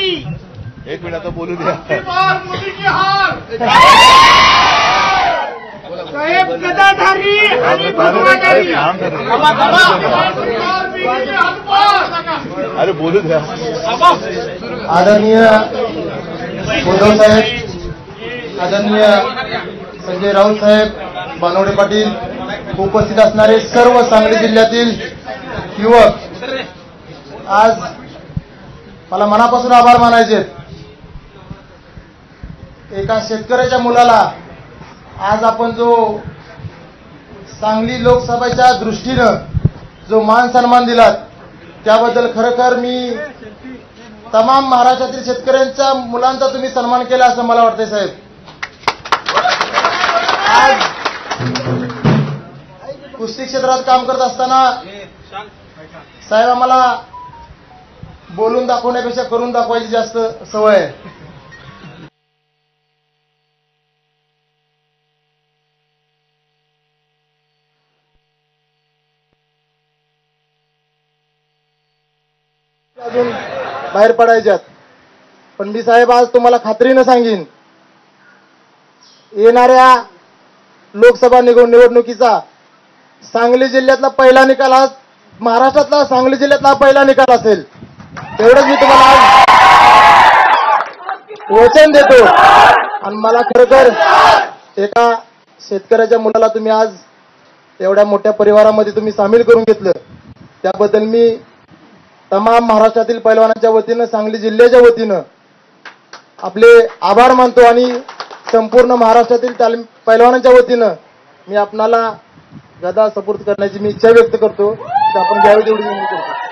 एक मिनिट आता बोलू द्या. साहेब गदाधारी आणि भगवाधारी. अरे बोलू द्या. आदरणीय उद्धव साहेब, आदरणीय संजय राऊत साहेब, बनवडे पाटील, उपस्थित असणारे सर्व सांगली जिल्ह्यातील युवक, आज मला मनापासून आभार मानायचे. एका शेतकऱ्याच्या मुलाला आज आपण जो सांगली लोकसभेच्या दृष्टीनं जो मान सन्मान दिलात त्याबद्दल खरोखर मी तमाम महाराष्ट्रातील शेतकऱ्यांच्या मुलांचा तुम्ही सन्मान केला असं मला वाटतंय साहेब. आज कुस्ती क्षेत्रात काम करत असताना साहेब आम्हाला बोलून दाखवण्यापेक्षा करून दाखवायची जास्त सवय आहे. अजून बाहेर पडायच्यात, पण मी साहेब आज तुम्हाला खात्रीनं सांगेन, येणाऱ्या लोकसभा निवडणुकीचा सांगली जिल्ह्यातला पहिला निकाल हा महाराष्ट्रातला सांगली जिल्ह्यातला पहिला निकाल असेल. एवढंच मी तुम्हाला आज वचन देतो. आणि मला खरोखर एका शेतकऱ्याच्या मुलाला तुम्ही आज एवढ्या मोठ्या परिवारामध्ये तुम्ही सामील करून घेतलं, त्याबद्दल मी तमाम महाराष्ट्रातील पैलवानांच्या वतीनं, सांगली जिल्ह्याच्या वतीनं आपले आभार मानतो. आणि संपूर्ण महाराष्ट्रातील पैलवानांच्या वतीनं मी आपणाला गदा सपूर्द करण्याची मी इच्छा व्यक्त करतो. आपण घ्यावी तेवढी विनंती करतो.